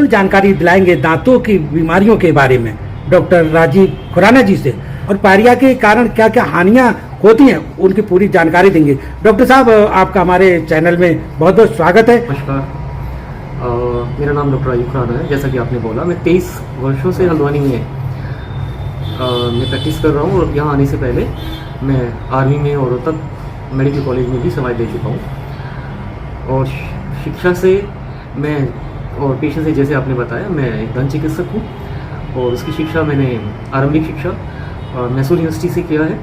पूर्ण जानकारी दिलाएंगे दांतों की बीमारियों के बारे में डॉक्टर राजीव खुराना जी से, और पायरिया के कारण क्या क्या हानियां होती हैं उनकी पूरी जानकारी देंगे। डॉक्टर साहब, आपका हमारे चैनल में बहुत बहुत स्वागत है। नमस्कार। मेरा नाम डॉक्टर राजीव खुराना है। जैसा कि आपने बोला, मैं 23 वर्षों से हल्द्वानी में मैं प्रैक्टिस कर रहा हूँ, और यहाँ आने से पहले मैं आर्मी में और तक मेडिकल कॉलेज में भी सेवाएं दे चुका हूँ। और शिक्षा से मैं और पेशे से, जैसे आपने बताया, मैं एक दंत चिकित्सक हूँ, और उसकी शिक्षा मैंने आरंभिक शिक्षा मैसूर यूनिवर्सिटी से किया है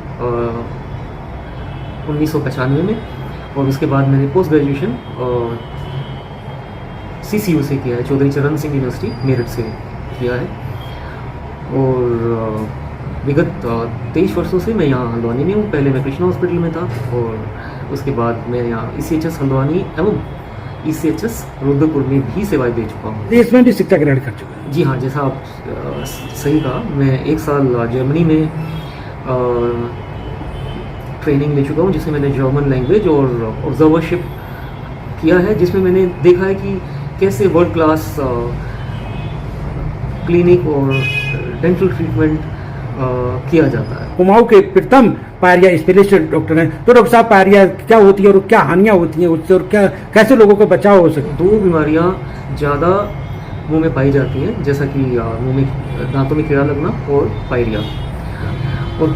1995 में, और उसके बाद मैंने पोस्ट ग्रेजुएशन CCU से किया है, चौधरी चरण सिंह यूनिवर्सिटी मेरठ से किया है। और विगत 23 वर्षों से मैं यहाँ हल्द्वानी में हूँ। पहले मैं कृष्णा हॉस्पिटल में था, और उसके बाद मैं यहाँ ECHS हल्द्वानी एवं ECHS रुद्रपुर में भी सेवाएं दे चुका हूँ। इसमें भी शिक्षा ग्रहण कर चुका है। जी हाँ, जैसा आप सही कहा, मैं 1 साल जर्मनी में ट्रेनिंग ले चुका हूँ, जिसमें मैंने जर्मन लैंग्वेज और ऑब्जर्वरशिप किया है, जिसमें मैंने देखा है कि कैसे वर्ल्ड क्लास क्लिनिक और डेंटल ट्रीटमेंट किया जाता है। कुमाऊं के प्रथम पायरिया स्पेशलिस्ट डॉक्टर हैं, तो डॉक्टर साहब, पायरिया क्या होती है और क्या हानियां होती हैं उससे, और क्या कैसे लोगों को बचाव हो सके? 2 बीमारियां ज़्यादा मुंह में पाई जाती हैं, जैसा कि मुंह में दांतों में कीड़ा लगना और पायरिया। और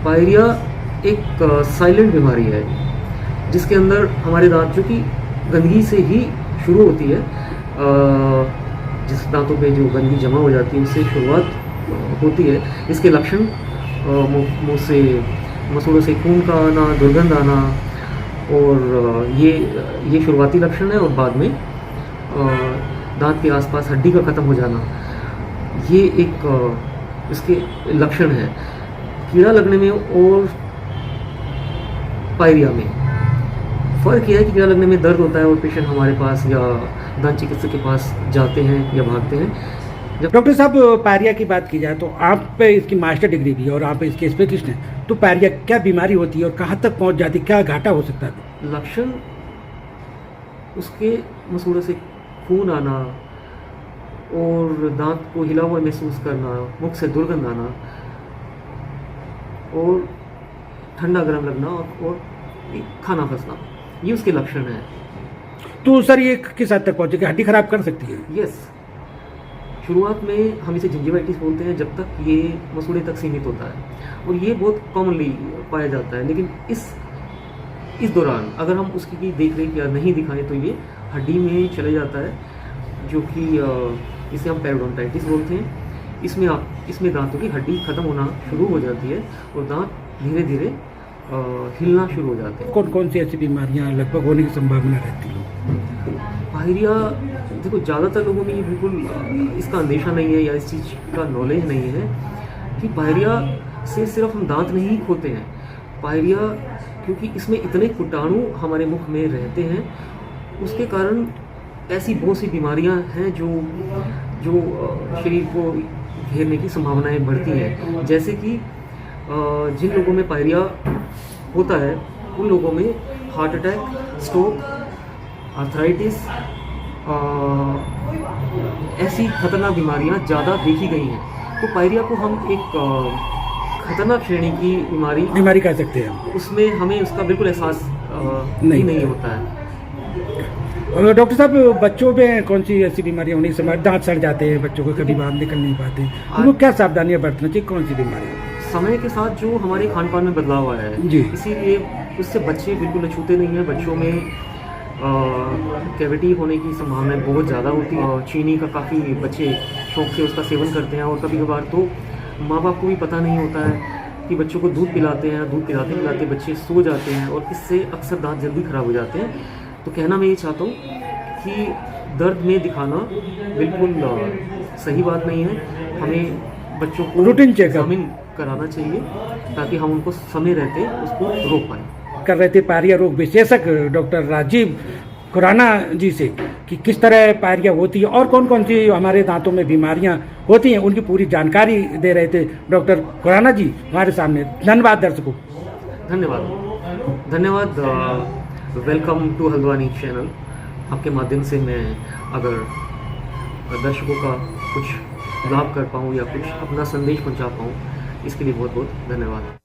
पायरिया एक साइलेंट बीमारी है, जिसके अंदर हमारे दांत, जो कि गंदगी से ही शुरू होती है, जिस दांतों पे जो गंदगी जमा हो जाती है उससे शुरुआत होती है। इसके लक्षण मुंह से, मसूड़ों से खून का आना, दुर्गंध आना, और ये शुरुआती लक्षण है। और बाद में दांत के आसपास हड्डी का ख़त्म हो जाना, ये एक इसके लक्षण है। कीड़ा लगने में और पायरिया में फ़र्क यह है कि कीड़ा लगने में दर्द होता है और पेशेंट हमारे पास या दंत चिकित्सक के पास जाते हैं या भागते हैं। जब डॉक्टर साहब, पायरिया की बात की जाए तो आप पे इसकी मास्टर डिग्री भी है और आप इसके स्पेशलिस्ट हैं, तो पायरिया क्या बीमारी होती है और कहाँ तक पहुँच जाती है, क्या घाटा हो सकता है? लक्षण उसके मसूड़ों से खून आना और दांत को हिला हुआ महसूस करना, मुख से दुर्गंध आना और ठंडा गर्म लगना और खाना फंसना, ये उसके लक्षण हैं। तो सर, ये किस हद तक पहुँचेगी, हड्डी खराब कर सकती है? यस, शुरुआत में हम इसे जिंजिवाइटिस बोलते हैं, जब तक ये मसूड़े तक सीमित होता है, और ये बहुत कॉमनली पाया जाता है। लेकिन इस दौरान अगर हम उसकी देख रेख या नहीं दिखाएं तो ये हड्डी में चले जाता है, जो कि इसे हम पेरोडोंटाइटिस बोलते हैं। इसमें दांतों की हड्डी खत्म होना शुरू हो जाती है और दांत धीरे धीरे हिलना शुरू हो जाते हैं। कौन कौन सी ऐसी बीमारियां लगभग होने की संभावना रहती है? पायरिया, देखो, ज़्यादातर लोगों में ये बिल्कुल इसका अंदेशा नहीं है या इस चीज़ का नॉलेज नहीं है कि पायरिया से सिर्फ हम दांत नहीं खोते हैं। पायरिया, क्योंकि इसमें इतने कीटाणु हमारे मुख में रहते हैं, उसके कारण ऐसी बहुत सी बीमारियां हैं जो शरीर को घेरने की संभावनाएं बढ़ती हैं। जैसे कि जिन लोगों में पायरिया होता है उन लोगों में हार्ट अटैक, स्ट्रोक, आर्थराइटिस, ऐसी खतरनाक बीमारियां ज़्यादा देखी गई हैं। तो पायरिया को हम एक खतरनाक श्रेणी की बीमारी कह सकते हैं। उसमें हमें उसका बिल्कुल एहसास नहीं होता है। और डॉक्टर साहब, बच्चों में कौन सी ऐसी बीमारियां होने से दांत सड़ जाते हैं, बच्चों को कभी बाहर निकल नहीं पाते, उनको क्या सावधानियां बरतना चाहिए, कौन सी बीमारियां? समय के साथ जो हमारे खान पान में बदलाव आया है जी, इसीलिए उससे बच्चे बिल्कुल अछूते नहीं हैं। बच्चों में कैविटी होने की संभावनाएं बहुत ज़्यादा होती है। चीनी का काफ़ी बच्चे शौक से उसका सेवन करते हैं, और कभी कभार तो माँ बाप को भी पता नहीं होता है कि बच्चों को दूध पिलाते हैं, दूध पिलाते पिलाते बच्चे सो जाते हैं, और इससे अक्सर दांत जल्दी ख़राब हो जाते हैं। तो कहना मैं ये चाहता हूँ कि दर्द में दिखाना बिल्कुल सही बात नहीं है। हमें बच्चों को रूटीन चेकअप कराना चाहिए ताकि हम उनको समय रहते उसको रोक पाएँ। कर रहे थे पायरिया रोग विशेषज्ञ डॉक्टर राजीव खुराना जी से कि किस तरह पायरिया होती है और कौन कौन सी हमारे दांतों में बीमारियां होती हैं, उनकी पूरी जानकारी दे रहे थे डॉक्टर खुराना जी हमारे सामने। धन्यवाद दर्शकों। धन्यवाद। Welcome to Haldwani channel. आपके माध्यम से मैं अगर दर्शकों का कुछ लाभ कर पाऊँ या कुछ अपना संदेश पहुंचा पाऊँ, इसके लिए बहुत बहुत धन्यवाद।